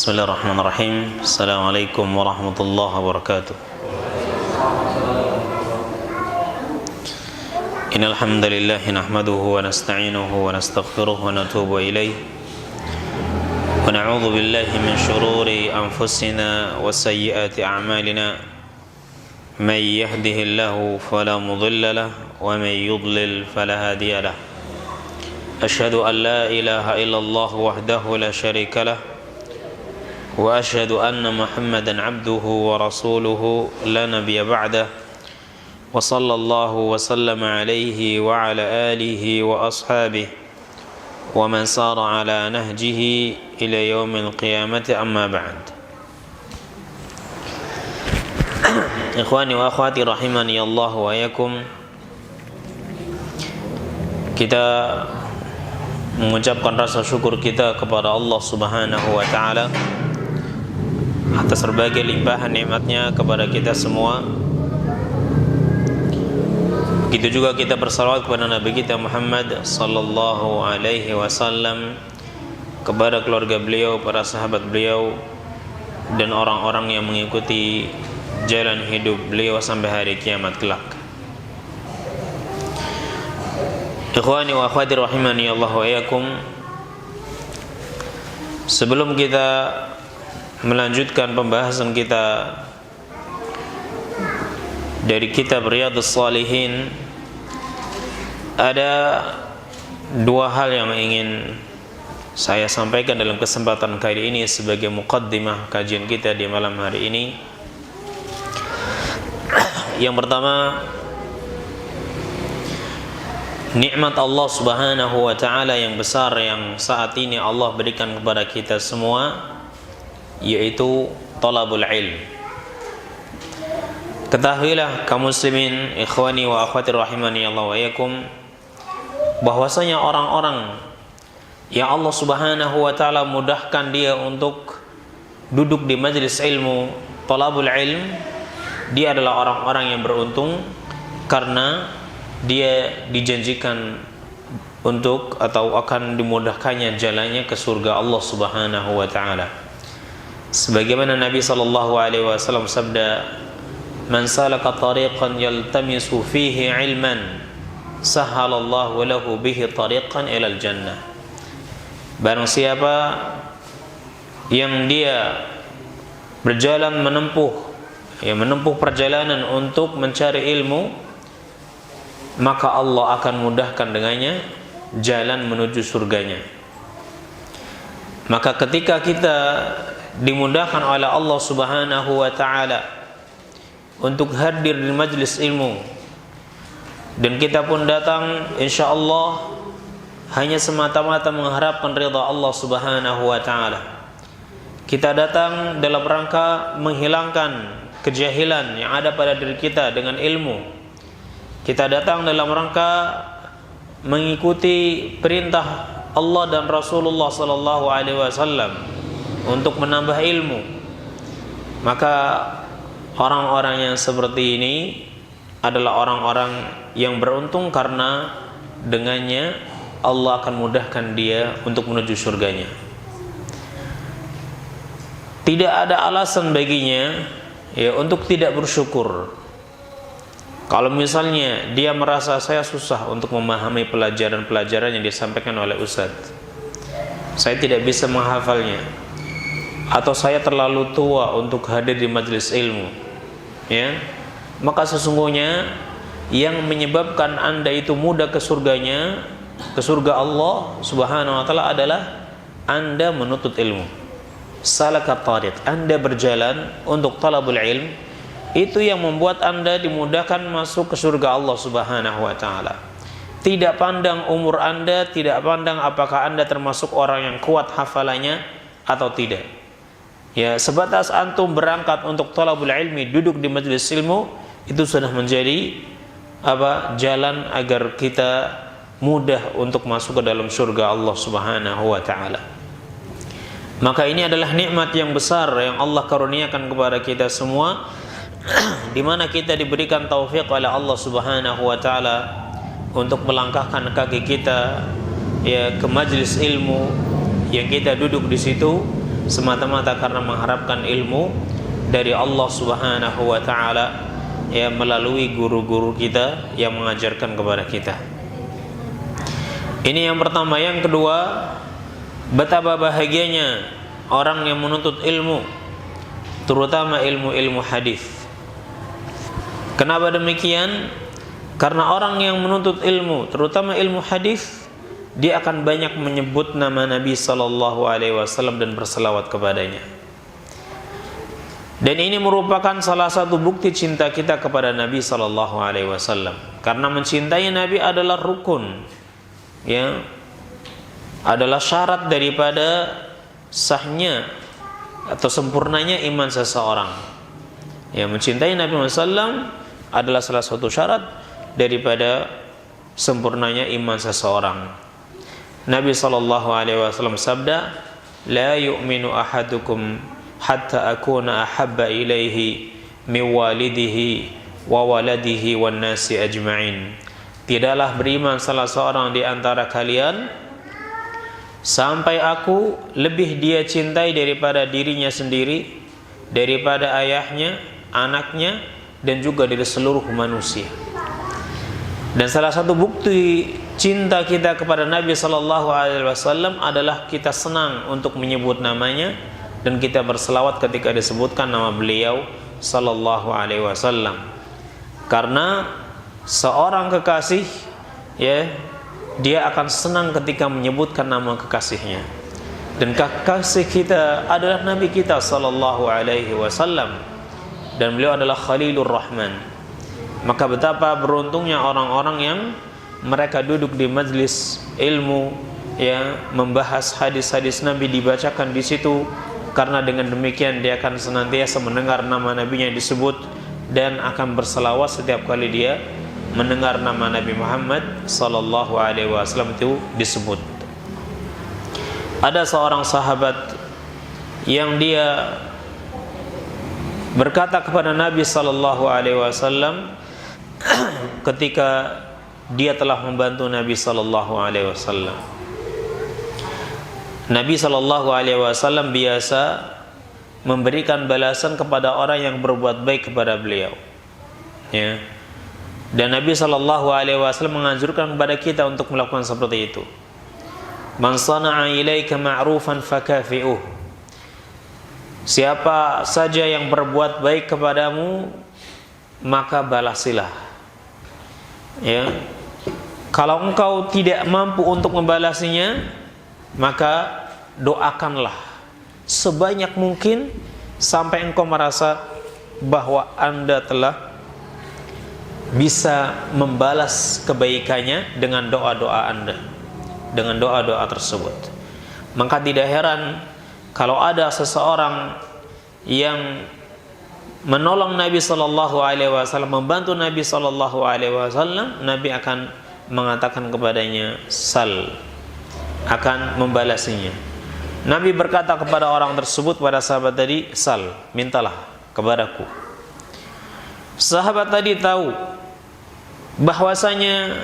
Bismillahirrahmanirrahim. Assalamualaikum warahmatullahi wabarakatuh. Innal hamdalillah nahmaduhu wa nasta'inuhu wa nastaghfiruh wa natubu ilayh. Wa na'udzu billahi min shururi anfusina wa sayyiati a'malina. May yahdihillahu fala mudilla lahu wa may yudlil fala hadiya lahu. Asyhadu an la ilaha illallah wahdahu la syarika lahu wa asyhadu anna Muhammadan abduhu wa rasuluhu la nabiyya ba'dah wa sallallahu wa sallama alaihi wa ala alihi wa ashabihi wa man sara ala nahjihi ila yaumil qiyamati amma ba'd. Ikhwani wa akhwati rahimani Allah wa yakum, kita mengucapkan rasa syukur kita kepada Allah Subhanahu wa taala atas berbagai limpahan nikmatnya kepada kita semua. Begitu juga kita bersalawat kepada Nabi kita Muhammad sallallahu alaihi wasallam, kepada keluarga beliau, para sahabat beliau, dan orang-orang yang mengikuti jalan hidup beliau sampai hari kiamat kelak. Ikhwani wa akhwati rahimani Allah wa iyyakum, sebelum kita melanjutkan pembahasan kita dari kitab Riyadhus Shalihin, ada dua hal yang ingin saya sampaikan dalam kesempatan kali ini sebagai muqaddimah kajian kita di malam hari ini. Yang pertama, nikmat Allah Subhanahu wa taala yang besar yang saat ini Allah berikan kepada kita semua, yaitu talabul ilm. Ketahuilah kaum muslimin, ikhwani wa akhwati rahimani Allah wa iyyakum, bahwasanya orang-orang yang Allah Subhanahu wa taala mudahkan dia untuk duduk di majelis ilmu talabul ilm, dia adalah orang-orang yang beruntung karena dia dijanjikan untuk atau akan dimudahkannya jalannya ke surga Allah Subhanahu wa taala. Sebagaimana Nabi sallallahu alaihi wasallam sabda, "Man salaka tariqan yaltamisu fihi ilman, sahhalallahu lahu bihi tariqan ilal jannah." Barang siapa yang dia berjalan menempuh perjalanan untuk mencari ilmu, maka Allah akan mudahkan dengannya jalan menuju surganya. Maka ketika kita dimudahkan oleh Allah Subhanahu wa taala untuk hadir di majlis ilmu, dan kita pun datang insyaallah hanya semata-mata mengharapkan ridha Allah Subhanahu wa taala. Kita datang dalam rangka menghilangkan kejahilan yang ada pada diri kita dengan ilmu. Kita datang dalam rangka mengikuti perintah Allah dan Rasulullah sallallahu alaihi wasallam untuk menambah ilmu. Maka orang-orang yang seperti ini adalah orang-orang yang beruntung karena dengannya Allah akan mudahkan dia untuk menuju surganya. Tidak ada alasan baginya untuk tidak bersyukur. Kalau misalnya dia merasa saya susah untuk memahami pelajaran-pelajaran yang disampaikan oleh Ustadz, saya tidak bisa menghafalnya, atau saya terlalu tua untuk hadir di majelis ilmu, maka sesungguhnya yang menyebabkan Anda itu mudah ke surganya, ke surga Allah Subhanahu wa taala, adalah Anda menuntut ilmu. Salakat tariq, Anda berjalan untuk talabul ilm, itu yang membuat Anda dimudahkan masuk ke surga Allah Subhanahu wa taala. Tidak pandang umur Anda, tidak pandang apakah Anda termasuk orang yang kuat hafalannya atau tidak. Sebatas antum berangkat untuk talabul ilmi, duduk di majelis ilmu, itu sudah menjadi jalan agar kita mudah untuk masuk ke dalam surga Allah Subhanahu wa taala. Maka ini adalah nikmat yang besar yang Allah karuniakan kepada kita semua, di mana kita diberikan taufik oleh Allah Subhanahu wa taala untuk melangkahkan kaki kita ke majelis ilmu yang kita duduk di situ, semata-mata karena mengharapkan ilmu dari Allah Subhanahu wa taala, ya, melalui guru-guru kita yang mengajarkan kepada kita. Ini yang pertama. Yang kedua, betapa bahagianya orang yang menuntut ilmu, terutama ilmu-ilmu hadis. Kenapa demikian? Karena orang yang menuntut ilmu, terutama ilmu hadis, dia akan banyak menyebut nama Nabi sallallahu alaihi wasallam dan berselawat kepadanya. Dan ini merupakan salah satu bukti cinta kita kepada Nabi sallallahu alaihi wasallam. Karena mencintai Nabi adalah rukun, ya, adalah syarat daripada sahnya atau sempurnanya iman seseorang. Ya, mencintai Nabi SAW adalah salah satu syarat daripada sempurnanya iman seseorang. Nabi sallallahu alaihi wasallam sabda, "La yu'minu ahadukum hatta akuna ahabba ilaihi min walidihi wa waladihi wan nasi ajma'in." Tidaklah beriman salah seorang di antara kalian sampai aku lebih dia cintai daripada dirinya sendiri, daripada ayahnya, anaknya, dan juga dari seluruh manusia. Dan salah satu bukti cinta kita kepada Nabi sallallahu alaihi wasallam adalah kita senang untuk menyebut namanya dan kita berselawat ketika disebutkan nama beliau sallallahu alaihi wasallam. Karena seorang kekasih, ya, dia akan senang ketika menyebutkan nama kekasihnya. Dan kekasih kita adalah Nabi kita sallallahu alaihi wasallam, dan beliau adalah Khalilur Rahman. Maka betapa beruntungnya orang-orang yang mereka duduk di majlis ilmu, ya, membahas hadis-hadis Nabi dibacakan di situ, karena dengan demikian dia akan senantiasa mendengar nama Nabinya disebut dan akan berselawat setiap kali dia mendengar nama Nabi Muhammad sallallahu alaihi wasallam itu disebut. Ada seorang sahabat yang dia berkata kepada Nabi sallallahu alaihi wasallam ketika dia telah membantu Nabi sallallahu alaihi wasallam. Nabi sallallahu alaihi wasallam biasa memberikan balasan kepada orang yang berbuat baik kepada beliau, ya. Dan Nabi sallallahu alaihi wasallam menganjurkan kepada kita untuk melakukan seperti itu. Man sana'a ilaika ma'rufan fakafi'uh. Siapa saja yang berbuat baik kepadamu, maka balasilah. Ya. Kalau engkau tidak mampu untuk membalasinya, maka doakanlah sebanyak mungkin sampai engkau merasa bahwa Anda telah bisa membalas kebaikannya dengan doa-doa Anda, dengan doa-doa tersebut. Maka tidak heran kalau ada seseorang yang menolong Nabi sallallahu alaihi wasallam, membantu Nabi sallallahu alaihi wasallam, Nabi akan mengatakan kepadanya sal, akan membalasinya. Nabi berkata kepada orang tersebut, pada sahabat tadi, sal, mintalah kepadaku. Sahabat tadi tahu bahwasanya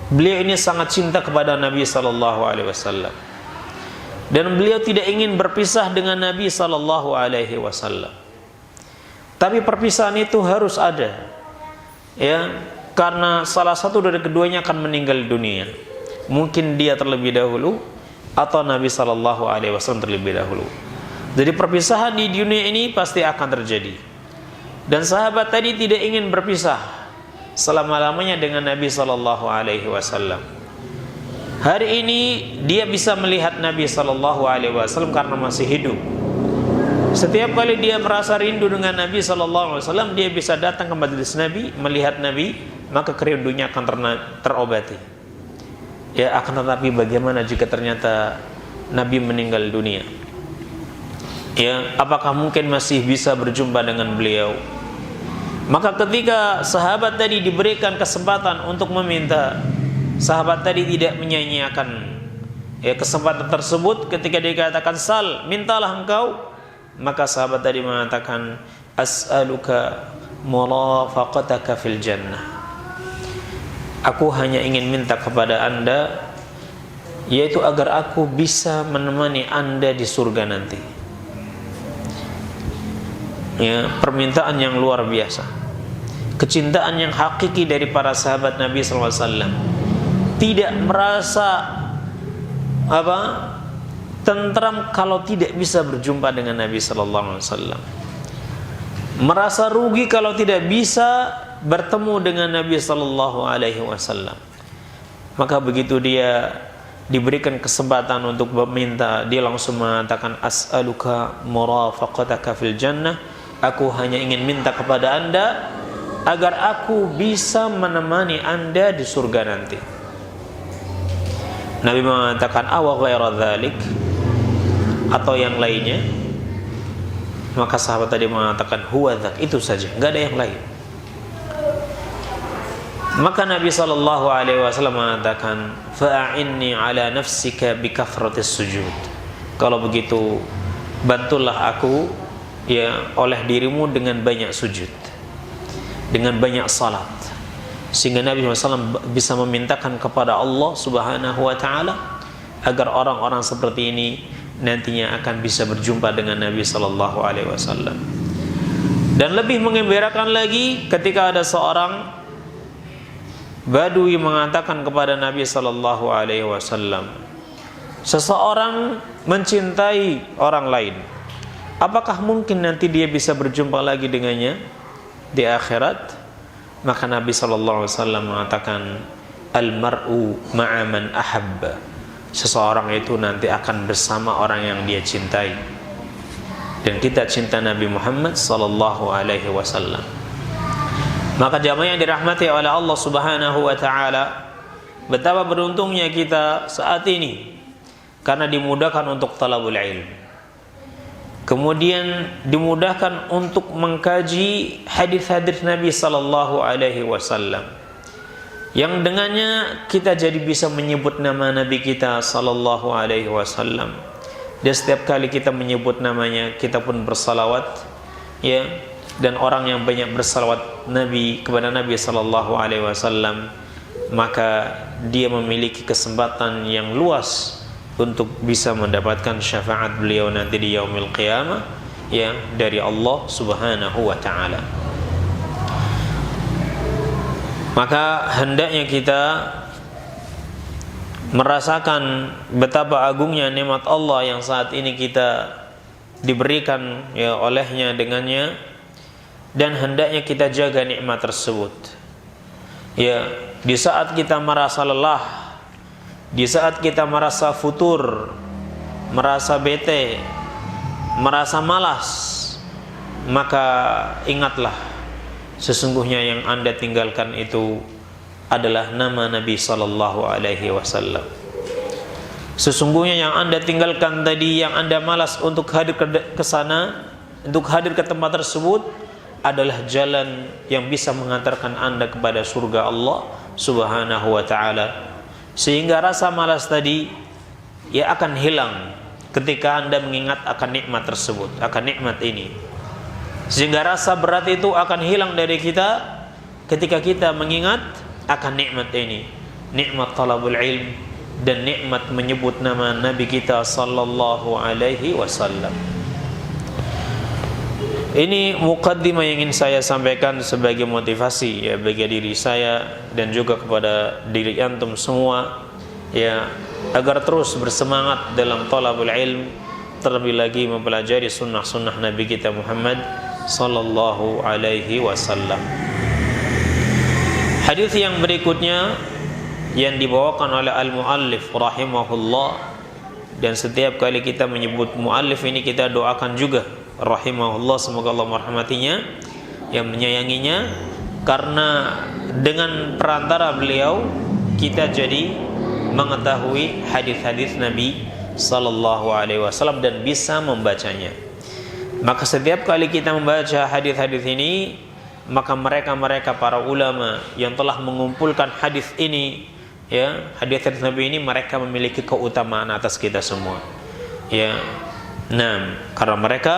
beliau ini sangat cinta kepada Nabi sallallahu alaihi wasallam, dan beliau tidak ingin berpisah dengan Nabi sallallahu alaihi wasallam. Tapi perpisahan itu harus ada, ya, karena salah satu dari keduanya akan meninggal dunia. Mungkin dia terlebih dahulu atau Nabi sallallahu alaihi wasallam terlebih dahulu. Jadi perpisahan di dunia ini pasti akan terjadi. Dan sahabat tadi tidak ingin berpisah selama-lamanya dengan Nabi sallallahu alaihi wasallam. Hari ini dia bisa melihat Nabi sallallahu alaihi wasallam karena masih hidup. Setiap kali dia merasa rindu dengan Nabi sallallahu alaihi wasallam, dia bisa datang ke majelis Nabi, melihat Nabi, maka kerindunya akan terobati. Ya, akan tetapi bagaimana jika ternyata Nabi meninggal dunia? Ya, apakah mungkin masih bisa berjumpa dengan beliau? Maka ketika sahabat tadi diberikan kesempatan untuk meminta, sahabat tadi tidak menyia-nyiakan, ya, kesempatan tersebut. Ketika dikatakan sal, mintalah engkau, maka sahabat tadi mengatakan as'aluka murafaqataka fil jannah. Aku hanya ingin minta kepada Anda, yaitu agar aku bisa menemani Anda di surga nanti. ya, permintaan yang luar biasa, kecintaan yang hakiki dari para sahabat Nabi SAW. Tidak merasa tentram kalau tidak bisa berjumpa dengan Nabi SAW. Merasa rugi kalau tidak bisa bertemu dengan Nabi SAW. Maka begitu dia diberikan kesempatan untuk meminta, dia langsung mengatakan, as'aluka murafaqataka fil jannah, aku hanya ingin minta kepada Anda agar aku bisa menemani Anda di surga nanti. Nabi mengatakan, awa ghaira dzalik, atau yang lainnya? Maka sahabat tadi mengatakan, huwa dzak, itu saja, enggak ada yang lain. Maka Nabi SAW mengatakan, fa'inni ala nafsika bi kathratis sujud. Kalau begitu, bantulah aku ya oleh dirimu dengan banyak sujud, dengan banyak salat, sehingga Nabi SAW bisa memintakan kepada Allah Subhanahu wa Ta'ala agar orang-orang seperti ini nantinya akan bisa berjumpa dengan Nabi SAW. Dan lebih menggembirakan lagi ketika ada seorang Badui mengatakan kepada Nabi SAW, seseorang mencintai orang lain, apakah mungkin nanti dia bisa berjumpa lagi dengannya di akhirat? Maka Nabi SAW mengatakan, al-mar'u ma'a man ahabba, seseorang itu nanti akan bersama orang yang dia cintai. Dan kita cinta Nabi Muhammad SAW. Maka jamaah yang dirahmati oleh Allah Subhanahu wa Ta'ala, betapa beruntungnya kita saat ini karena dimudahkan untuk talabul ilm, kemudian dimudahkan untuk mengkaji hadis-hadis Nabi sallallahu alaihi wasallam, yang dengannya kita jadi bisa menyebut nama Nabi kita sallallahu alaihi wasallam. Dan setiap kali kita menyebut namanya, kita pun bersalawat, ya. Dan orang yang banyak bersalawat Nabi kepada Nabi sallallahu alaihi wasallam, maka dia memiliki kesempatan yang luas untuk bisa mendapatkan syafaat beliau nanti di yaumil qiyamah, ya, dari Allah Subhanahu wa Ta'ala. Maka hendaknya kita merasakan betapa agungnya nikmat Allah yang saat ini kita diberikan ya olehnya dengannya, dan hendaknya kita jaga nikmat tersebut. Ya, di saat kita merasa lelah, di saat kita merasa futur, merasa bete, merasa malas, maka ingatlah, sesungguhnya yang Anda tinggalkan itu adalah nama Nabi sallallahu alaihi wasallam. Sesungguhnya yang Anda tinggalkan tadi, yang Anda malas untuk hadir ke sana, untuk hadir ke tempat tersebut, adalah jalan yang bisa mengantarkan Anda kepada surga Allah Subhanahu wa Ta'ala. Sehingga rasa malas tadi ya akan hilang ketika Anda mengingat akan nikmat tersebut, akan nikmat ini. Sehingga rasa berat itu akan hilang dari kita ketika kita mengingat akan nikmat ini, nikmat talabul ilm dan nikmat menyebut nama Nabi kita sallallahu alaihi wasallam. Ini muqaddimah yang ingin saya sampaikan sebagai motivasi ya bagi diri saya dan juga kepada diri antum semua, ya, agar terus bersemangat dalam talabul ilm, terlebih lagi mempelajari sunnah-sunnah Nabi kita Muhammad sallallahu alaihi wasallam. Hadis yang berikutnya yang dibawakan oleh al-muallif rahimahullah, dan setiap kali kita menyebut muallif ini kita doakan juga rahimahullah, semoga Allah merahmatinya, yang menyayanginya, karena dengan perantara beliau kita jadi mengetahui hadis-hadis Nabi sallallahu alaihi wasallam dan bisa membacanya. Maka setiap kali kita membaca hadis-hadis ini, maka mereka para ulama yang telah mengumpulkan hadis ini, ya, hadis-hadis Nabi ini, mereka memiliki keutamaan atas kita semua, ya. Nah, karena mereka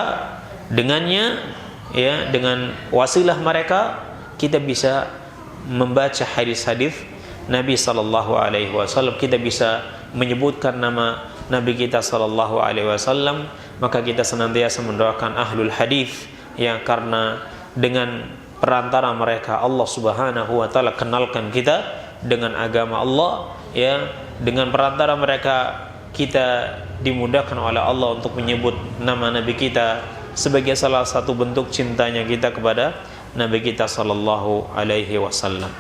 dengannya, ya, dengan wasilah mereka kita bisa membaca hadis-hadis Nabi sallallahu alaihi wasallam, kita bisa menyebutkan nama Nabi kita sallallahu alaihi wasallam. Maka kita senantiasa mendoakan ahlul hadis ya, karena dengan perantara mereka Allah Subhanahu wa taala kenalkan kita dengan agama Allah, ya, dengan perantara mereka kita dimudahkan oleh Allah untuk menyebut nama Nabi kita sebagai salah satu bentuk cintanya kita kepada Nabi kita sallallahu alaihi wasallam.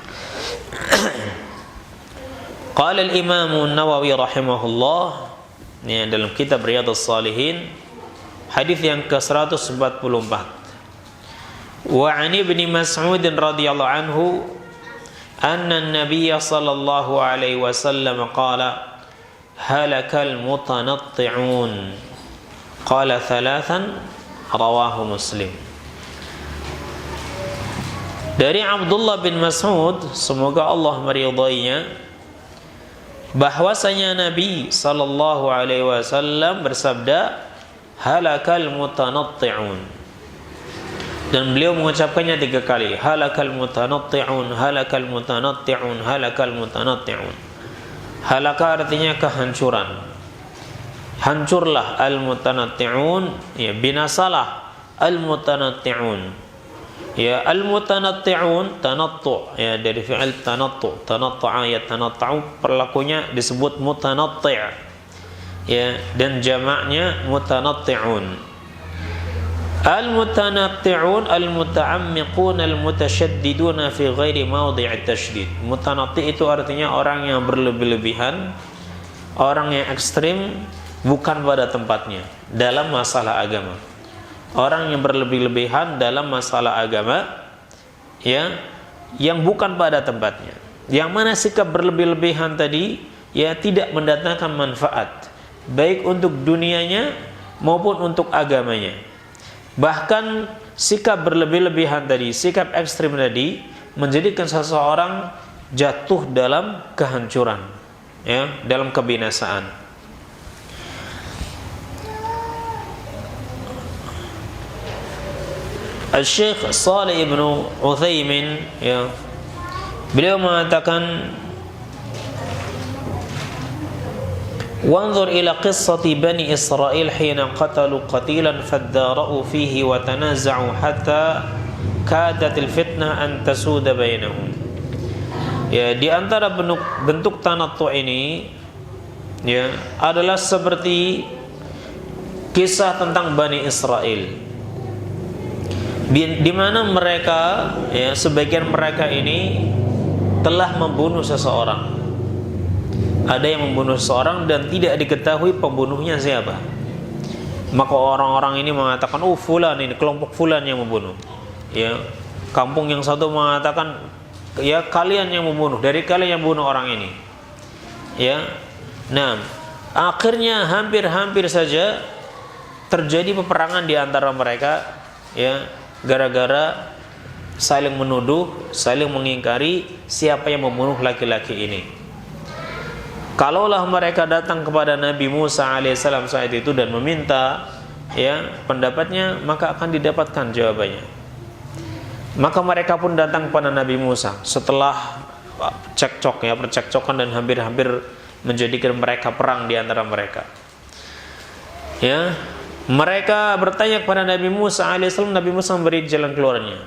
Qala al-Imam an-Nawawi rahimahullah, ya, dalam kitab Riyadhus Shalihin, hadis yang ke-144. Wa 'an Ibnu Mas'ud radhiyallahu anhu anna an-nabiy sallallahu alaihi wasallam qala halakal mutanatti'un qala thalathan rawahu Muslim. Dari Abdullah bin Mas'ud, semoga Allah meridainya, bahwasanya Nabi sallallahu alaihi wasallam bersabda halakal mutanatti'un, dan beliau mengucapkannya 3 kali, halakal mutanatti'un, halakal mutanatti'un, halakal mutanatti'un. Halaka artinya kehancuran, hancurlah al-mutanatti'un, ya, binasalah al-mutanatti'un. Ya, al-mutanatti'un tanattu', ya, dari fi'il tanattu', tanatta'a yatanatta'u, perlakunya disebut mutanatti', ya, dan jamaknya mutanatti'un. Al-mutanatti'un al-muta'ammiqun al-mutasyaddiduna fi ghairi mawdi'it tasydid. Mutanatti' itu artinya orang yang berlebih-lebihan, orang yang ekstrim bukan pada tempatnya dalam masalah agama. Orang yang berlebih-lebihan dalam masalah agama, ya, yang bukan pada tempatnya. Yang mana sikap berlebih-lebihan tadi, ya, tidak mendatangkan manfaat baik untuk dunianya maupun untuk agamanya. Bahkan sikap berlebih-lebihan tadi, sikap ekstrim tadi, menjadikan seseorang jatuh dalam kehancuran, ya, dalam kebinasaan. Al-Syekh Shalih Ibn Utsaimin, ya, beliau mengatakan, wanzur ila qissati bani Israil hina qatalu qatilan fadara'u fihi wa tanaza'u hatta kadatil fitnah an tasuda bainahum. Ya, di antara bentuk tanattu' ini, ya, adalah seperti kisah tentang Bani Israel, di mana mereka, ya, sebagian mereka ini telah membunuh seseorang. Ada yang membunuh seseorang dan tidak diketahui pembunuhnya siapa. Maka orang-orang ini mengatakan, oh fulan ini, kelompok fulan yang membunuh. Ya, kampung yang satu mengatakan, ya kalian yang membunuh, dari kalian yang bunuh orang ini. Ya, nah, akhirnya hampir-hampir saja terjadi peperangan di antara mereka, ya, gara-gara saling menuduh, saling mengingkari siapa yang membunuh laki-laki ini. Kalaulah mereka datang kepada Nabi Musa alaihissalam saat itu dan meminta, ya, pendapatnya, maka akan didapatkan jawabannya. Maka mereka pun datang kepada Nabi Musa setelah cekcok, ya, percekcokan dan hampir-hampir menjadikan mereka perang di antara mereka. Ya, mereka bertanya kepada Nabi Musa alaihissalam, Nabi Musa memberi jalan keluarnya.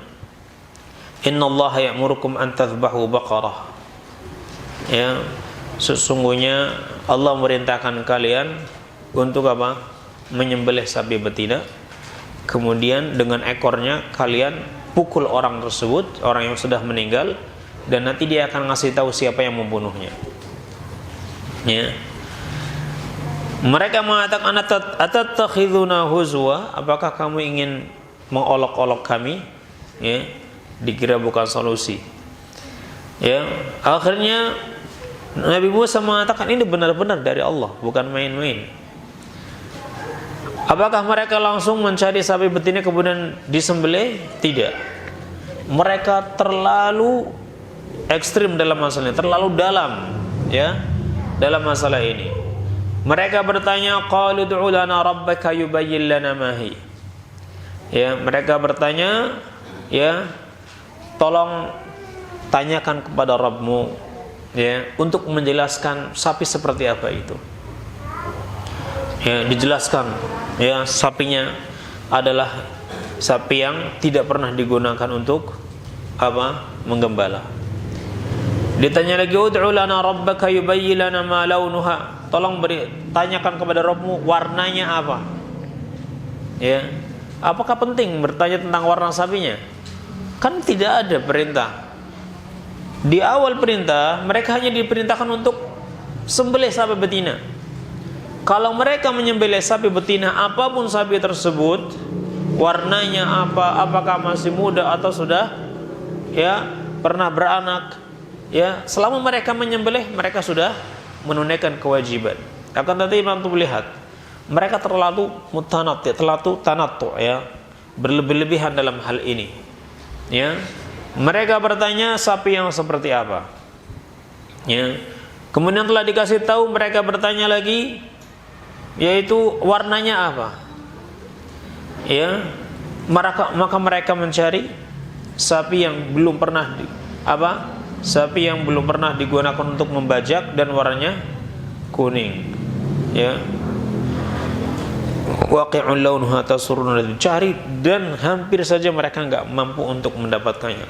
Innallaha ya'murukum an tadhbahu baqarah. Ya, sesungguhnya Allah memerintahkan kalian untuk apa? Menyembelih sapi betina. Kemudian dengan ekornya kalian pukul orang tersebut, orang yang sudah meninggal, dan nanti dia akan ngasih tahu siapa yang membunuhnya. Ya. Mereka mengatakan, atattakhiduna huzwa, apakah kamu ingin mengolok-olok kami? Ya, dikira bukan solusi. Ya, akhirnya Nabi Musa mengatakan ini benar-benar dari Allah, bukan main-main. Apakah mereka langsung mencari sapi betina kemudian disembelih? Tidak. Mereka terlalu ekstrim dalam masalah ini, terlalu dalam, ya, dalam masalah ini. Mereka bertanya, qalu ud'u lana rabbaka yubayyin lana ma hi. Ya, mereka bertanya, ya, tolong tanyakan kepada Rabbmu, ya, untuk menjelaskan sapi seperti apa itu. Ya, dijelaskan, ya, sapinya adalah sapi yang tidak pernah digunakan untuk apa? Menggembala. Ditanya lagi, ud'u lana rabbaka yubayyin lana ma launuha. Tolong tanyakan kepada Rabbmu warnanya apa. Ya. Apakah penting bertanya tentang warna sapinya? Kan tidak ada perintah. Di awal perintah, mereka hanya diperintahkan untuk sembelih sapi betina. Kalau mereka menyembelih sapi betina, apapun sapi tersebut, warnanya apa, apakah masih muda atau sudah ya pernah beranak, ya selama mereka menyembelih, mereka sudah menunaikan kewajiban. Akan tetapi Imam tuh melihat mereka terlalu mutanattu, terlalu tanattu, ya berlebih-lebihan dalam hal ini. Ya, mereka bertanya sapi yang seperti apa. Ya. Kemudian telah dikasih tahu, mereka bertanya lagi, yaitu warnanya apa. Ya, maka mereka mencari sapi yang belum pernah sapi yang belum pernah digunakan untuk membajak dan warnanya kuning. Ya. Waqi'un launuha tasurrun, dicari dan hampir saja mereka enggak mampu untuk mendapatkannya.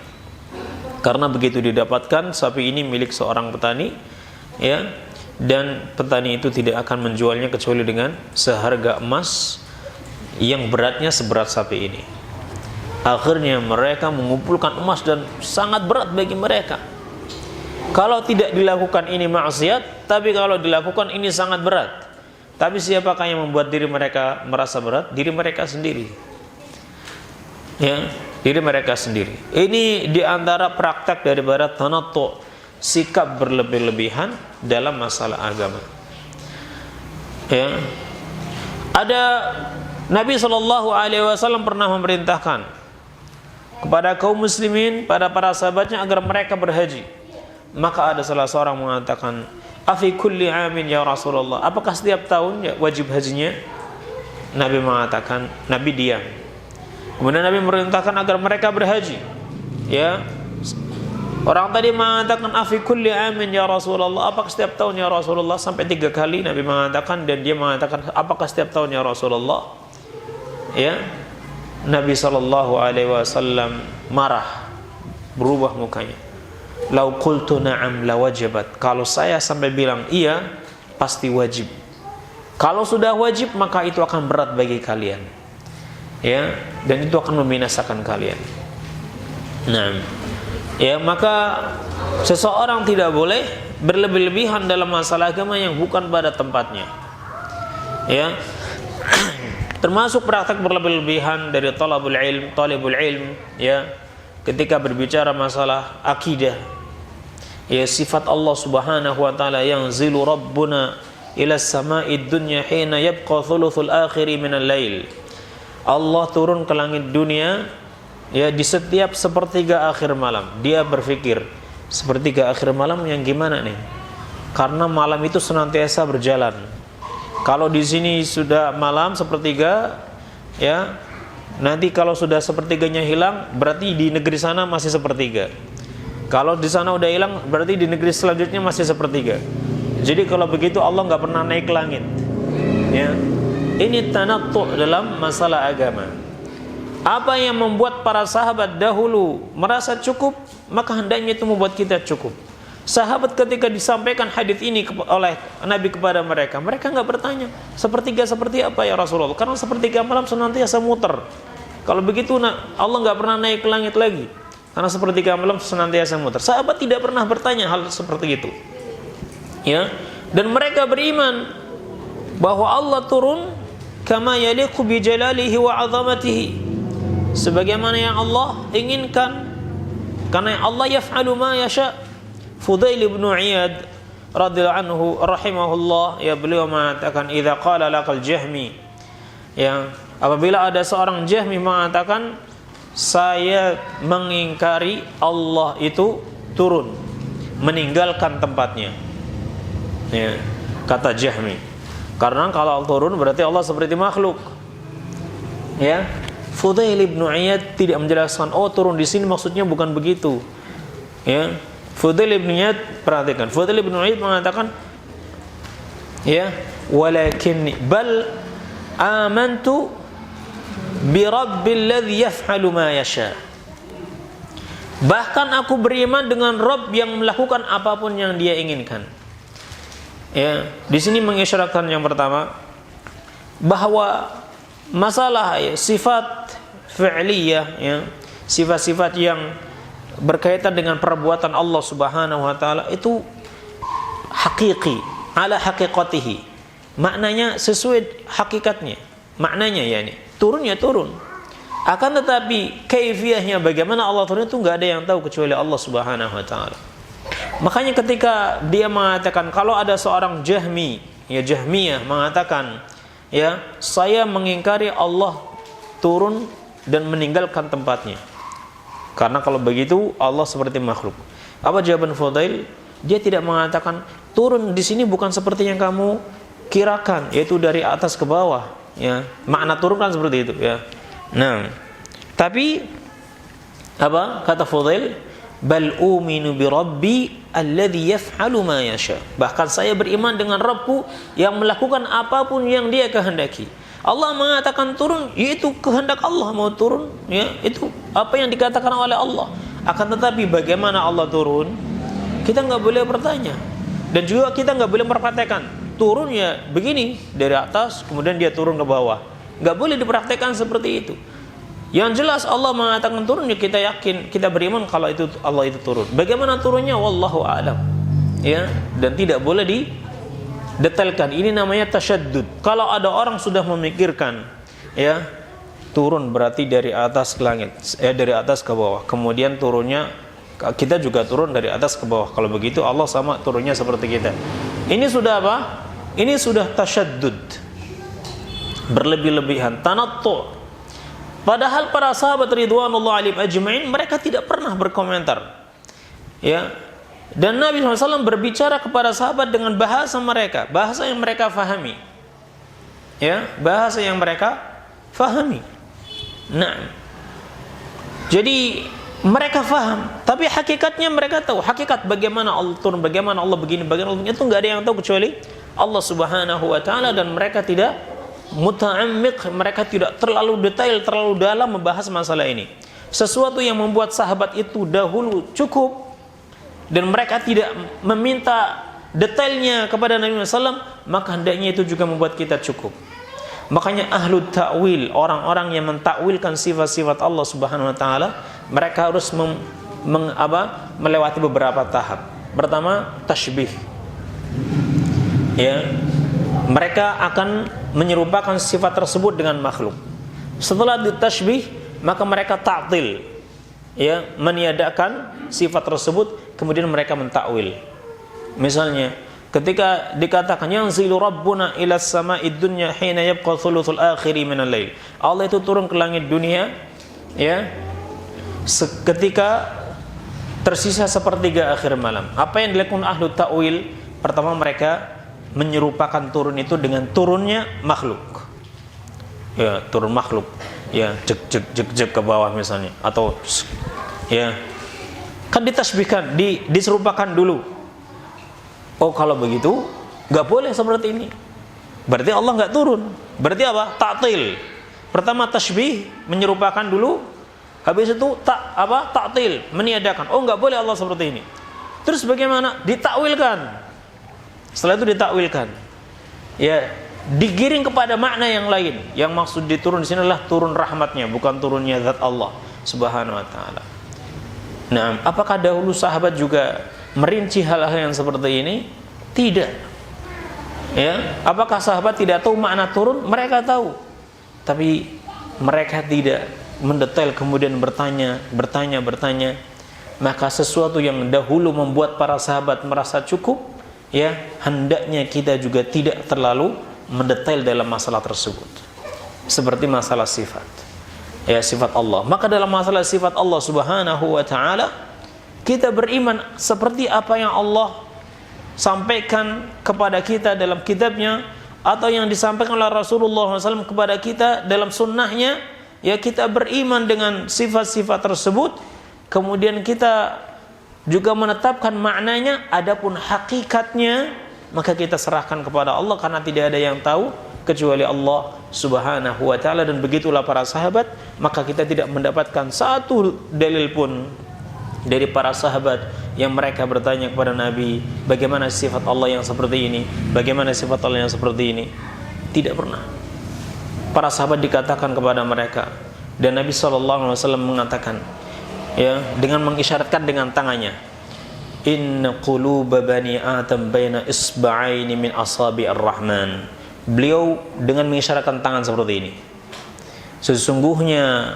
Karena begitu didapatkan, sapi ini milik seorang petani, ya, dan petani itu tidak akan menjualnya kecuali dengan seharga emas yang beratnya seberat sapi ini. Akhirnya mereka mengumpulkan emas dan sangat berat bagi mereka. Kalau tidak dilakukan ini maksiat, tapi kalau dilakukan ini sangat berat. Tapi siapakah yang membuat diri mereka merasa berat? Diri mereka sendiri. Ya, diri mereka sendiri. Ini diantara praktek daripada tanattu, sikap berlebih-lebihan dalam masalah agama. Ya, ada Nabi SAW pernah memerintahkan kepada kaum muslimin, pada para sahabatnya agar mereka berhaji. Maka ada salah seorang mengatakan, afi kulli amin ya Rasulullah, apakah setiap tahun ya wajib hajinya? Nabi mengatakan, Nabi diam. Kemudian Nabi merintahkan agar mereka berhaji. Ya, orang tadi mengatakan afi kulli amin ya Rasulullah, apakah setiap tahun ya Rasulullah? Sampai 3 kali Nabi mengatakan, dan dia mengatakan, apakah setiap tahun ya Rasulullah? Ya, Nabi SAW marah, berubah mukanya. Lau qultu na'am la wajibat. Kalau saya sampai bilang iya, pasti wajib. Kalau sudah wajib, maka itu akan berat bagi kalian. Ya, dan itu akan membinasakan kalian. Nah, ya, maka seseorang tidak boleh berlebih-lebihan dalam masalah agama yang bukan pada tempatnya. Ya. Termasuk praktek berlebih-lebihan dari talabul ilm, ya, ketika berbicara masalah akidah, ya, sifat Allah Subhanahu wa taala, yang zilu rabbuna ila sama'id dunya hina yabqa thuluthul akhiri minal lail. Allah turun ke langit dunia, ya, di setiap sepertiga akhir malam. Dia berpikir, sepertiga akhir malam yang gimana nih? Karena malam itu senantiasa berjalan. Kalau di sini sudah malam sepertiga, ya, nanti kalau sudah sepertiganya hilang, berarti di negeri sana masih sepertiga. Kalau di sana udah hilang, berarti di negeri selanjutnya masih sepertiga. Jadi kalau begitu Allah nggak pernah naik ke langit. Ya, ini tanattu dalam masalah agama. Apa yang membuat para sahabat dahulu merasa cukup, maka hendaknya itu membuat kita cukup. Sahabat ketika disampaikan hadis ini oleh Nabi kepada mereka, mereka nggak bertanya sepertiga seperti apa ya Rasulullah, karena sepertiga malam senantiasa muter. Kalau begitu Allah nggak pernah naik ke langit lagi, karena sepertiga malam senantiasa muter. Sahabat tidak pernah bertanya hal seperti itu, ya. Dan mereka beriman bahwa Allah turun kama yaliqu bi jalalihi wa 'azamatihi, sebagaimana yang Allah inginkan, karena Allah yaf'alu ma yasha. Fudail bin Iyad radhiyallahu anhu rahimahullah, ya, beliau mengatakan, idza qala laqal jahmi, ya, apabila ada seorang Jahmi mengatakan, saya mengingkari Allah itu turun, meninggalkan tempatnya, ya, kata Jahmi, karena kalau Allah turun berarti Allah seperti makhluk. Ya, Fudail bin Iyad tidak menjelaskan, oh turun di sini maksudnya bukan begitu. Ya, Fudail bin Iyad, perhatikan, Fudail bin Iyad mengatakan, ya, walakin bal amantu bi rabbil ladzi yaf'alu ma yasha. Bahkan aku beriman dengan Rabb yang melakukan apapun yang Dia inginkan. Ya, di sini mengisyaratkan yang pertama bahwa masalah sifat fi'liyah, ya, sifat-sifat yang berkaitan dengan perbuatan Allah Subhanahu wa taala itu hakiki, ala haqiqatihi. Maknanya sesuai hakikatnya. Maknanya yakni turunnya turun. Akan tetapi kaifiyahnya bagaimana Allah turun itu enggak ada yang tahu kecuali Allah Subhanahu wa taala. Makanya ketika dia mengatakan, kalau ada seorang Jahmiyah mengatakan, ya, saya mengingkari Allah turun dan meninggalkan tempatnya. Karena kalau begitu Allah seperti makhluk. Apa jawaban Fudail? Dia tidak mengatakan turun di sini bukan seperti yang kamu kirakan, yaitu dari atas ke bawah, ya. Makna turun kan seperti itu, ya. Nah, tapi apa kata Fudail? Bal uminu bi rabbi alladhi yaf'alu ma yasha. Bahkan saya beriman dengan Rabbku yang melakukan apapun yang Dia kehendaki. Allah mengatakan turun, yaitu kehendak Allah mau turun, ya, itu apa yang dikatakan oleh Allah. Akan tetapi bagaimana Allah turun, kita nggak boleh bertanya, dan juga kita nggak boleh merpraktekkan turunnya begini dari atas kemudian Dia turun ke bawah. Nggak boleh dipraktekkan seperti itu. Yang jelas Allah mengatakan turun, ya kita yakin, kita beriman kalau itu Allah itu turun. Bagaimana turunnya wallahu a'lam, ya, dan tidak boleh didetailkan. Ini namanya tasyaddud. Kalau ada orang sudah memikirkan, ya, turun berarti dari atas ke langit, dari atas ke bawah, kemudian turunnya kita juga turun dari atas ke bawah. Kalau begitu Allah sama turunnya seperti kita. Ini sudah apa? Ini sudah tasyaddud, berlebih-lebihan, tanattu'. Padahal para sahabat ridwanullah alaihim ajma'in mereka tidak pernah berkomentar, ya. Dan Nabi SAW berbicara kepada sahabat dengan bahasa mereka, bahasa yang mereka fahami, ya, bahasa yang mereka fahami. Nah, jadi mereka faham, tapi hakikatnya mereka tahu. Hakikat bagaimana Allah turun, bagaimana Allah begini, bagaimana Allah begini, itu nggak ada yang tahu kecuali Allah Subhanahu wa taala, dan mereka tidak muta'ammiq, mereka tidak terlalu detail, terlalu dalam membahas masalah ini. Sesuatu yang membuat sahabat itu dahulu cukup dan mereka tidak meminta detailnya kepada Nabi SAW, maka hendaknya itu juga membuat kita cukup. Makanya ahlu ta'wil, orang-orang yang mentakwilkan sifat-sifat Allah Subhanahu wa taala, mereka harus melewati beberapa tahap. Pertama, tasybih. Ya. Mereka akan menyerupakan sifat tersebut dengan makhluk. Setelah ditasybih, maka mereka ta'til, ya, meniadakan sifat tersebut, kemudian mereka mentakwil. Misalnya, ketika dikatakan yanzilu rabbuna ila sama'id dunya hina yabqa thuluthul akhiri minal lail. Allah itu turun ke langit dunia, ya, ketika tersisa sepertiga akhir malam. Apa yang dilakukan ahlu ta'wil? Pertama, mereka menyerupakan turun itu dengan turunnya makhluk, ya, turun makhluk, ya, jek ke bawah misalnya, atau ya, kan ditasbihkan, diserupakan dulu. Oh, kalau begitu nggak boleh seperti ini, berarti Allah nggak turun. Berarti apa? Ta'til. Pertama tasbih, menyerupakan dulu, habis itu ta'til, meniadakan. Oh, nggak boleh Allah seperti ini. Terus bagaimana? Ditakwilkan. Setelah itu ditakwilkan, ya, digiring kepada makna yang lain. Yang maksud diturun di sini adalah turun rahmatnya, bukan turunnya zat Allah Subhanahu wa taala. Nah, apakah dahulu sahabat juga merinci hal-hal yang seperti ini? Tidak. Ya, apakah sahabat tidak tahu makna turun? Mereka tahu. Tapi mereka tidak mendetail, kemudian bertanya. Maka sesuatu yang dahulu membuat para sahabat merasa cukup, ya, hendaknya kita juga tidak terlalu mendetail dalam masalah tersebut. Seperti masalah sifat, ya, sifat Allah. Maka dalam masalah sifat Allah Subhanahu wa taala, kita beriman seperti apa yang Allah sampaikan kepada kita dalam kitabnya, atau yang disampaikan oleh Rasulullah SAW kepada kita dalam sunnahnya. Ya, kita beriman dengan sifat-sifat tersebut, kemudian kita juga menetapkan maknanya. Adapun hakikatnya maka kita serahkan kepada Allah, karena tidak ada yang tahu kecuali Allah Subhanahu wa ta'ala, dan begitulah para sahabat. Maka kita tidak mendapatkan satu dalil pun dari para sahabat yang mereka bertanya kepada Nabi, bagaimana sifat Allah yang seperti ini, bagaimana sifat Allah yang seperti ini. Tidak pernah. Para sahabat dikatakan kepada mereka, dan Nabi SAW mengatakan, ya, dengan mengisyaratkan dengan tangannya, inna quluba bani Adam baina isba'aini min asabi ar-Rahman. Beliau dengan mengisyaratkan tangan seperti ini, sesungguhnya,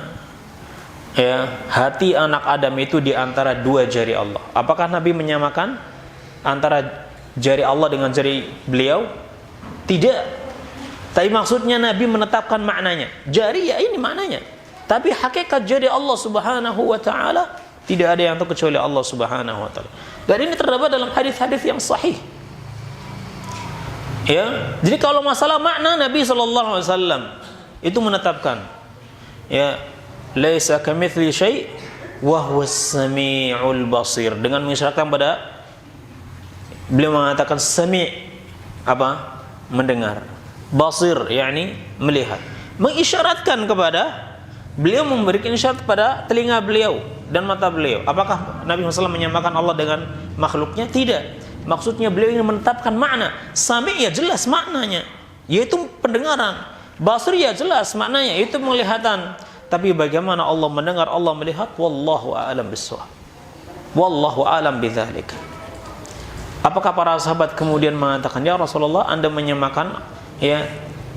ya, hati anak Adam itu di antara dua jari Allah. Apakah Nabi menyamakan antara jari Allah dengan jari beliau? Tidak. Tapi maksudnya Nabi menetapkan maknanya. Jari, ya, ini maknanya. Tapi hakikat jari Allah Subhanahu wa ta'ala tidak ada yang tahu kecuali Allah Subhanahu wa ta'ala. Dan ini terdapat dalam hadis-hadis yang sahih. Ya, jadi kalau masalah makna, Nabi sallallahu alaihi wasallam itu menetapkan, ya, laisa kamitsli syai' wa huwas samiul basir, dengan mengisyaratkan pada, beliau mengatakan sami' apa? Mendengar, basir yakni melihat, mengisyaratkan kepada, beliau memberikan isyarat pada telinga beliau dan mata beliau. Apakah Nabi SAW menyamakan Allah dengan makhluknya? Tidak. Maksudnya beliau ingin menetapkan makna. Sami' ya jelas maknanya, yaitu pendengaran. Basir ya jelas maknanya, yaitu penglihatan. Tapi bagaimana Allah mendengar, Allah melihat, wallahu a'lam bissawab. Wallahu a'lam bidzalik. Apakah para sahabat kemudian mengatakan, ya Rasulullah, Anda menyamakan, ya,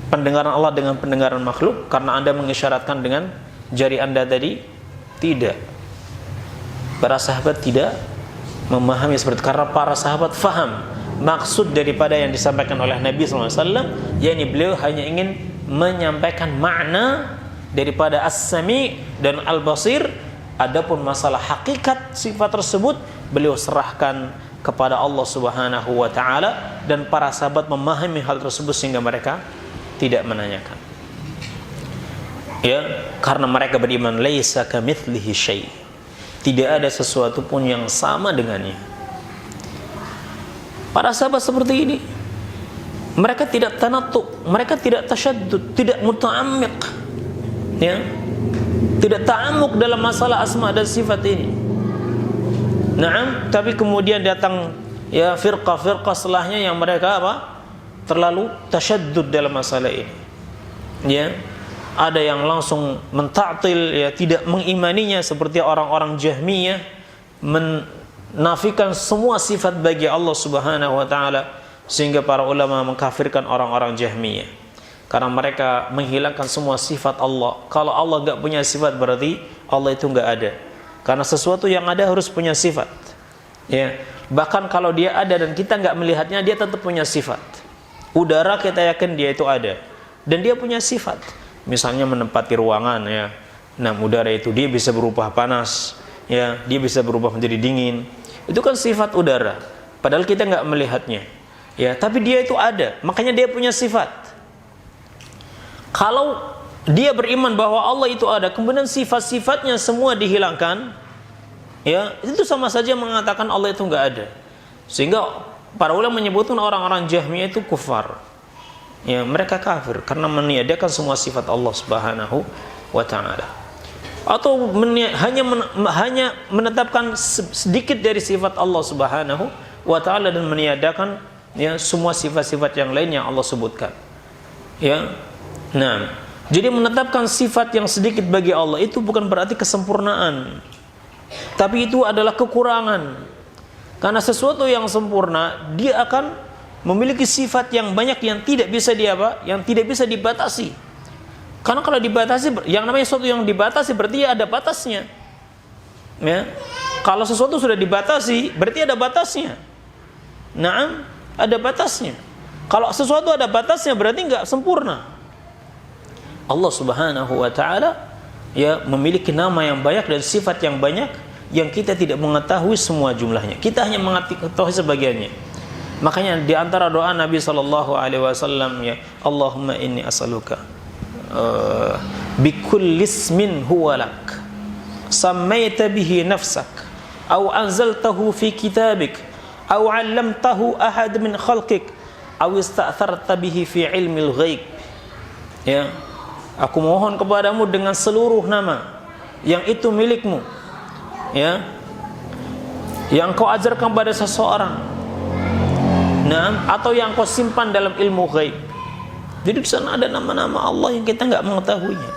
pendengaran Allah dengan pendengaran makhluk karena Anda mengisyaratkan dengan jari Anda tadi? Tidak. Para sahabat tidak memahami seperti itu, karena para sahabat faham maksud daripada yang disampaikan oleh Nabi SAW, yakni beliau hanya ingin menyampaikan makna daripada as-sami' dan al-basir. Adapun masalah hakikat sifat tersebut beliau serahkan kepada Allah Subhanahu wa ta'ala, dan para sahabat memahami hal tersebut sehingga mereka tidak menanyakan, ya, karena mereka beriman laisa kamitslihi syai', tidak ada sesuatu pun yang sama dengannya. Para sahabat seperti ini, mereka tidak tanatuk, mereka tidak tasyaddud, tidak muta'ammiq, ya, tidak ta'amuk dalam masalah asma dan sifat ini. Naam, tapi kemudian datang, ya, firqah-firqah setelahnya yang mereka apa? Terlalu tasyaddud dalam masalah ini. Ya, ada yang langsung menta'til, ya, tidak mengimaninya, seperti orang-orang Jahmiyah, menafikan semua sifat bagi Allah Subhanahu wa ta'ala, sehingga para ulama mengkafirkan orang-orang Jahmiyah karena mereka menghilangkan semua sifat Allah. Kalau Allah enggak punya sifat, berarti Allah itu enggak ada, karena sesuatu yang ada harus punya sifat, ya. Bahkan kalau dia ada dan kita enggak melihatnya, dia tetap punya sifat. Udara kita yakin dia itu ada dan dia punya sifat. Misalnya menempati ruangan, ya, nah, udara itu dia bisa berubah panas, ya, dia bisa berubah menjadi dingin. Itu kan sifat udara, padahal kita nggak melihatnya, ya, tapi dia itu ada, makanya dia punya sifat. Kalau dia beriman bahwa Allah itu ada, kemudian sifat-sifatnya semua dihilangkan, ya, itu sama saja mengatakan Allah itu nggak ada. Sehingga para ulama menyebutkan orang-orang Jahmiyah itu kufar, ya, mereka kafir karena meniadakan semua sifat Allah Subhanahu wa ta'ala, atau hanya menetapkan sedikit dari sifat Allah Subhanahu wa ta'ala dan meniadakan, ya, semua sifat-sifat yang lain yang Allah sebutkan, ya. Nah, jadi menetapkan sifat yang sedikit bagi Allah itu bukan berarti kesempurnaan, tapi itu adalah kekurangan. Karena sesuatu yang sempurna, dia akan memiliki sifat yang banyak yang tidak bisa yang tidak bisa dibatasi. Karena kalau dibatasi, yang namanya sesuatu yang dibatasi berarti ada batasnya, ya. Kalau sesuatu sudah dibatasi, berarti ada batasnya. Naam, ada batasnya. Kalau sesuatu ada batasnya, berarti enggak sempurna. Allah Subhanahu wa ta'ala, ya, memiliki nama yang banyak dan sifat yang banyak yang kita tidak mengetahui semua jumlahnya. Kita hanya mengetahui sebagiannya. Makanya di antara doa Nabi sallallahu alaihi wasallam, ya, Allahumma inni as'aluka bikulli ismin huwa lak sammaita bihi nafsak aw anzaltahu fi kitabik aw 'allamtahu ahad min khalqik aw ista'tharta bihi fi ilmil ghaib Ya, aku mohon kepadamu dengan seluruh nama yang itu milikmu, ya, yang kau ajarkan pada seseorang, atau yang kau simpan dalam ilmu ghaib. Jadi di sana ada nama-nama Allah yang kita nggak mengetahuinya.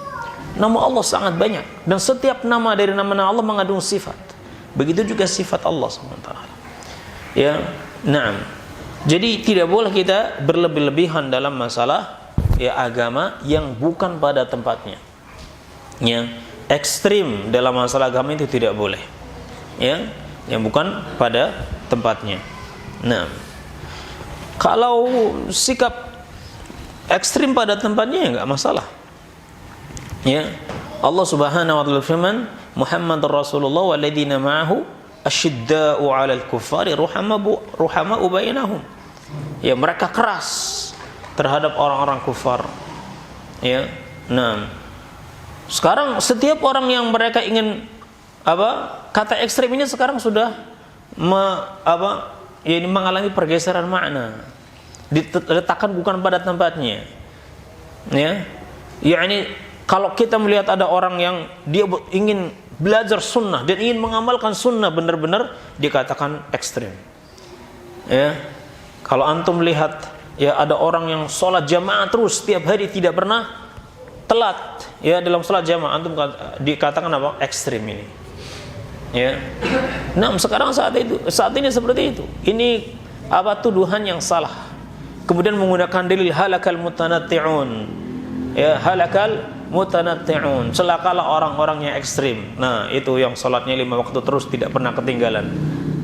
Nama Allah sangat banyak, dan setiap nama dari nama-nama Allah mengandung sifat. Begitu juga sifat Allah SWT. Ya, jadi tidak boleh kita berlebih-lebihan dalam masalah ya agama yang bukan pada tempatnya. Ya, ekstrim dalam masalah agama itu tidak boleh. Ya, yang bukan pada tempatnya. Nah, kalau sikap ekstrim pada tempatnya ya enggak masalah. Ya, Allah Subhanahu wa taala firman, Muhammadur Rasulullah walladzina ma'ahu asyidda'u 'alal kuffari ruhama'u bainahum. Ya, mereka keras terhadap orang-orang kufar. Ya. Nah, sekarang setiap orang yang mereka ingin kata ekstrem ini sekarang sudah ini mengalami pergeseran makna. Diletakkan bukan pada tempatnya. Ya. Yakni kalau kita melihat ada orang yang dia ingin belajar sunnah dan ingin mengamalkan sunnah benar-benar, dikatakan ekstrem. Ya, kalau antum lihat ya ada orang yang sholat jamaah terus setiap hari tidak pernah telat ya dalam sholat jamaah, antum dikatakan apa? Ekstrem ini. Ya, nah sekarang saat ini seperti itu. Ini tuduhan yang salah. Kemudian menggunakan dalil halakal mutanatti'un. Ya, halakal mutanatti'un, celakalah orang-orang yang ekstrim. Nah, itu yang salatnya 5 waktu terus tidak pernah ketinggalan.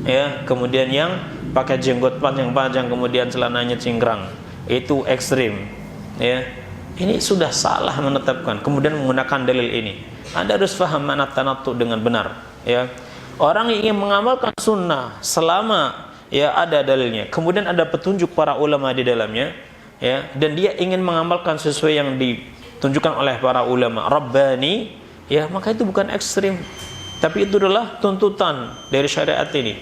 Ya, kemudian yang pakai jenggot panjang kemudian celananya cingkrang, itu ekstrim. Ya. Ini sudah salah menetapkan. Kemudian menggunakan dalil ini. Anda harus paham makna tanattu dengan benar, ya. Orang yang ingin mengamalkan sunnah selama ya ada dalilnya, kemudian ada petunjuk para ulama di dalamnya, ya, dan dia ingin mengamalkan sesuai yang ditunjukkan oleh para ulama Rabbani, ya, maka itu bukan ekstrim, tapi itu adalah tuntutan dari syariat ini.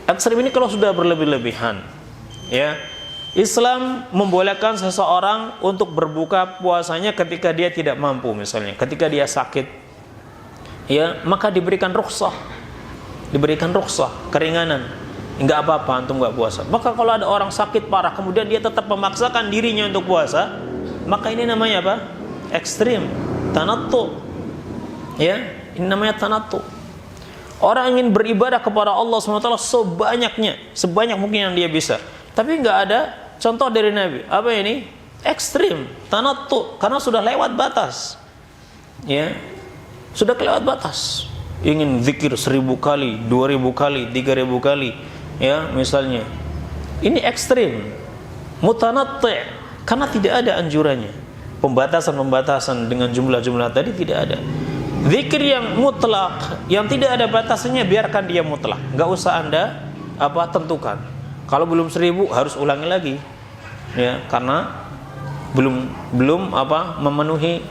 Ekstrim ini kalau sudah berlebih-lebihan, ya, Islam membolehkan seseorang untuk berbuka puasanya ketika dia tidak mampu, misalnya ketika dia sakit, ya, maka diberikan rukhsah, keringanan, enggak apa-apa antum enggak puasa. Maka kalau ada orang sakit parah kemudian dia tetap memaksakan dirinya untuk puasa, maka ini namanya apa? Ekstrim, tanattu. Ya, ini namanya tanattu. Orang ingin beribadah kepada Allah SWT sebanyak mungkin yang dia bisa, tapi enggak ada contoh dari Nabi. Apa ini? Ekstrim, tanattu, karena sudah lewat batas. Ya, sudah lewat batas. Ingin zikir 1000 kali, 2000 kali, 3000 kali, ya, misalnya. Ini ekstrim, mutanatti', karena tidak ada anjurannya. Pembatasan dengan jumlah-jumlah tadi tidak ada. Zikir yang mutlak, yang tidak ada batasannya, biarkan dia mutlak. Enggak usah Anda tentukan. Kalau belum 1000 harus ulangi lagi. Ya, karena belum memenuhi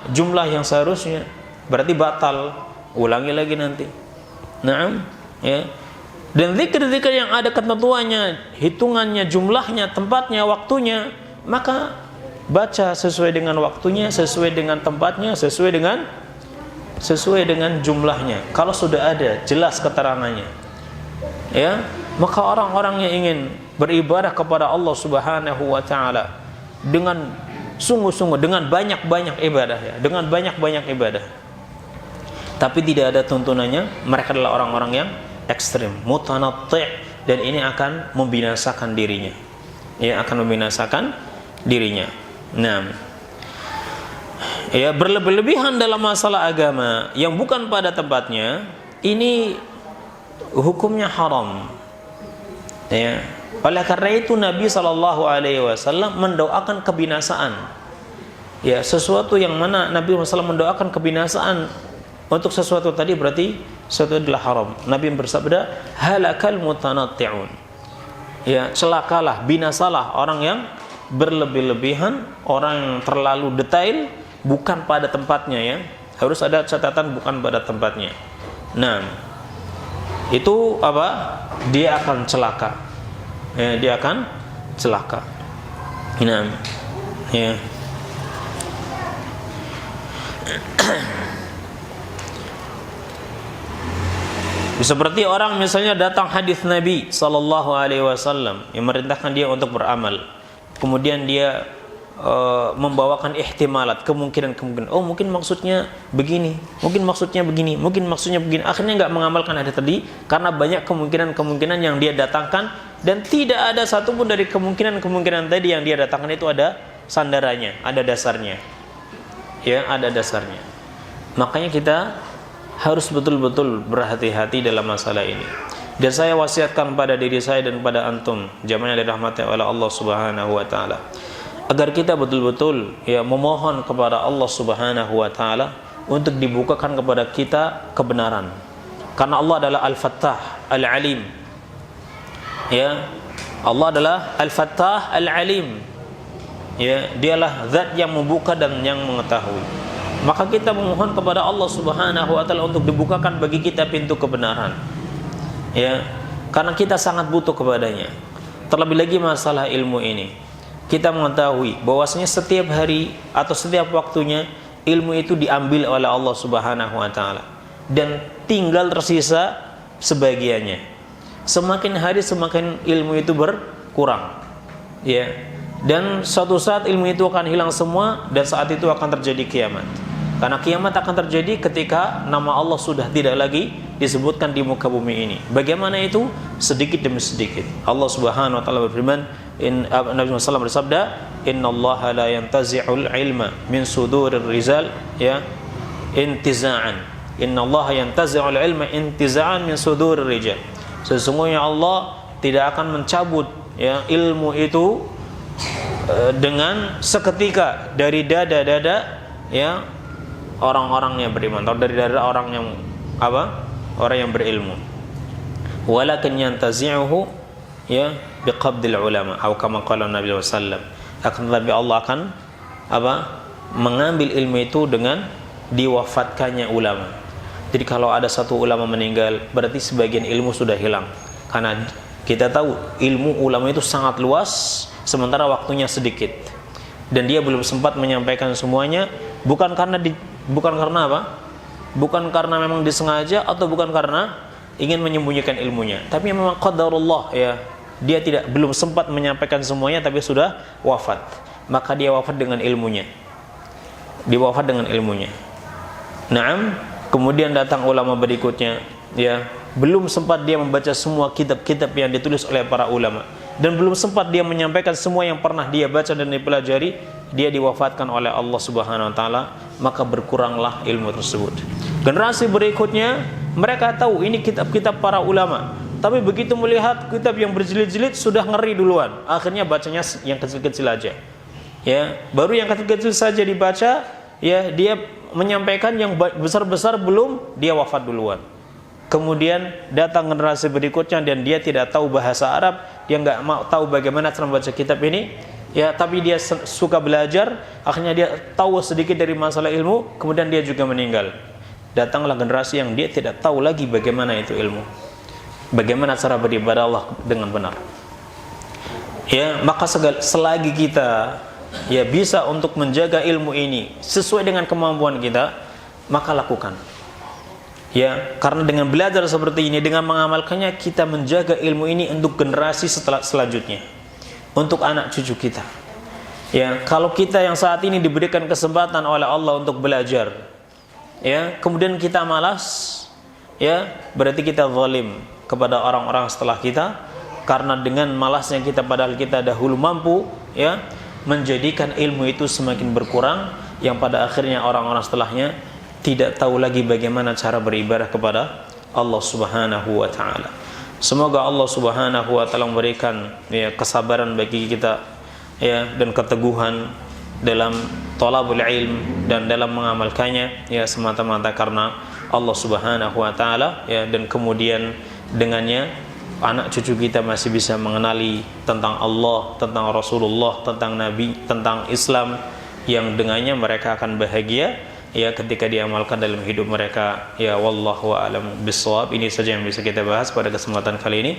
jumlah yang seharusnya. Berarti batal. Ulangi lagi nanti. Naam, ya. Dan zikir-zikir yang ada ketentuannya, hitungannya, jumlahnya, tempatnya, waktunya, maka baca sesuai dengan waktunya, sesuai dengan tempatnya, sesuai dengan jumlahnya. Kalau sudah ada jelas keterangannya, ya, maka orang-orang yang ingin beribadah kepada Allah Subhanahu wa taala dengan sungguh-sungguh, dengan banyak-banyak ibadah, ya, dengan banyak-banyak ibadah, tapi tidak ada tuntunannya, mereka adalah orang-orang yang ekstrim, mutanatti', dan ini akan membinasakan dirinya. Ya, akan membinasakan dirinya. Nah, ya, berlebih-lebihan dalam masalah agama yang bukan pada tempatnya, ini hukumnya haram. Ya, oleh karena itu Nabi SAW mendoakan kebinasaan. Ya, sesuatu yang mana Nabi SAW mendoakan kebinasaan untuk sesuatu tadi berarti sesuatu adalah haram. Nabi bersabda, halakal mutanatti'un. Ya, celakalah, binasalah orang yang berlebih-lebihan, orang yang terlalu detail, bukan pada tempatnya, ya. Harus ada catatan bukan pada tempatnya. Nah, itu dia akan celaka. Ya, dia akan celaka. Nah, Ya. Seperti orang misalnya datang hadis Nabi sallallahu alaihi wasallam yang merintahkan dia untuk beramal. Kemudian dia membawakan ihtimalat, kemungkinan. Oh, mungkin maksudnya begini, mungkin maksudnya begini, mungkin maksudnya begini. Akhirnya enggak mengamalkan hadis tadi karena banyak kemungkinan yang dia datangkan, dan tidak ada satupun dari kemungkinan tadi yang dia datangkan itu ada sandarannya, ada dasarnya. Ya, ada dasarnya. Makanya kita harus betul-betul berhati-hati dalam masalah ini. Dan saya wasiatkan pada diri saya dan pada antum, jamaah yang dirahmati oleh Allah Subhanahu wa taala, agar kita betul-betul memohon kepada Allah Subhanahu wa taala untuk dibukakan kepada kita kebenaran. Karena Allah adalah Al-Fattah Al-Alim. Ya, Allah adalah Al-Fattah Al-Alim. Ya, dialah zat yang membuka dan yang mengetahui. Maka kita memohon kepada Allah Subhanahu wa taala untuk dibukakan bagi kita pintu kebenaran. Ya, karena kita sangat butuh kepadanya. Terlebih lagi masalah ilmu ini. Kita mengetahui bahwasanya setiap hari atau setiap waktunya ilmu itu diambil oleh Allah Subhanahu wa taala dan tinggal tersisa sebagiannya. Semakin hari semakin ilmu itu berkurang. Ya. Dan suatu saat ilmu itu akan hilang semua, dan saat itu akan terjadi kiamat. Karena kiamat akan terjadi ketika nama Allah sudah tidak lagi disebutkan di muka bumi ini. Bagaimana itu? Sedikit demi sedikit. Allah Subhanahu wa taala berfirman, Nabi Muhammad SAW bersabda, "Innallaha la yantazi'ul ilma min sudurir rizal ya intiza'an." Innallaha yantazi'ul ilma intiza'an min sudurir rijal. Sesungguhnya Allah tidak akan mencabut ilmu itu dengan seketika dari dada-dada orang-orang yang beriman, atau dari dada orang yang orang yang berilmu. Walakin yantazi'uhu biqabdil ulama, atau kama qala Nabi sallallahu alaihi wasallam. Akan tetapi Allah akan mengambil ilmu itu dengan diwafatkannya ulama. Jadi kalau ada satu ulama meninggal, berarti sebagian ilmu sudah hilang. Karena kita tahu ilmu ulama itu sangat luas, sementara waktunya sedikit, dan dia belum sempat menyampaikan semuanya, bukan karena bukan karena memang disengaja, atau bukan karena ingin menyembunyikan ilmunya, tapi memang qadarullah, dia belum sempat menyampaikan semuanya, tapi sudah wafat. Maka dia wafat dengan ilmunya. Naam, kemudian datang ulama berikutnya, belum sempat dia membaca semua kitab-kitab yang ditulis oleh para ulama, dan belum sempat dia menyampaikan semua yang pernah dia baca dan dipelajari, dia diwafatkan oleh Allah Subhanahu wa taala, maka berkuranglah ilmu tersebut. Generasi berikutnya, mereka tahu ini kitab-kitab para ulama, tapi begitu melihat kitab yang berjilid-jilid sudah ngeri duluan, akhirnya bacanya yang kecil-kecil aja. Baru yang kecil-kecil saja dibaca, dia menyampaikan yang besar-besar belum, dia wafat duluan. Kemudian datang generasi berikutnya dan dia tidak tahu bahasa Arab, dia nggak mau tahu bagaimana cara membaca kitab ini, tapi dia suka belajar, akhirnya dia tahu sedikit dari masalah ilmu, kemudian dia juga meninggal. Datanglah generasi yang dia tidak tahu lagi bagaimana itu ilmu, bagaimana cara beribadah Allah dengan benar. Maka selagi kita bisa untuk menjaga ilmu ini sesuai dengan kemampuan kita, maka lakukan. Karena dengan belajar seperti ini, dengan mengamalkannya, kita menjaga ilmu ini untuk generasi selanjutnya, untuk anak cucu kita. Kalau kita yang saat ini diberikan kesempatan oleh Allah untuk belajar, kemudian kita malas, berarti kita zalim kepada orang-orang setelah kita, karena dengan malasnya kita, padahal kita dahulu mampu, menjadikan ilmu itu semakin berkurang, yang pada akhirnya orang-orang setelahnya tidak tahu lagi bagaimana cara beribadah kepada Allah Subhanahu wa taala. Semoga Allah Subhanahu wa taala memberikan kesabaran bagi kita dan keteguhan dalam thalabul ilm dan dalam mengamalkannya semata-mata karena Allah Subhanahu wa taala, dan kemudian dengannya anak cucu kita masih bisa mengenali tentang Allah, tentang Rasulullah, tentang Nabi, tentang Islam, yang dengannya mereka akan bahagia, ya ketika diamalkan dalam hidup mereka. Ya wallahu a'lam bissawab. Ini saja yang bisa kita bahas pada kesempatan kali ini.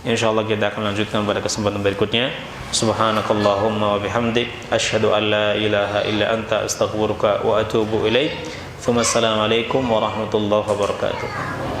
Insyaallah kita akan lanjutkan pada kesempatan berikutnya. Subhanakallahumma wa bihamdik asyhadu an la ilaha illa anta astaghfiruka wa atubu ilaik. Assalamualaikum warahmatullahi wabarakatuh.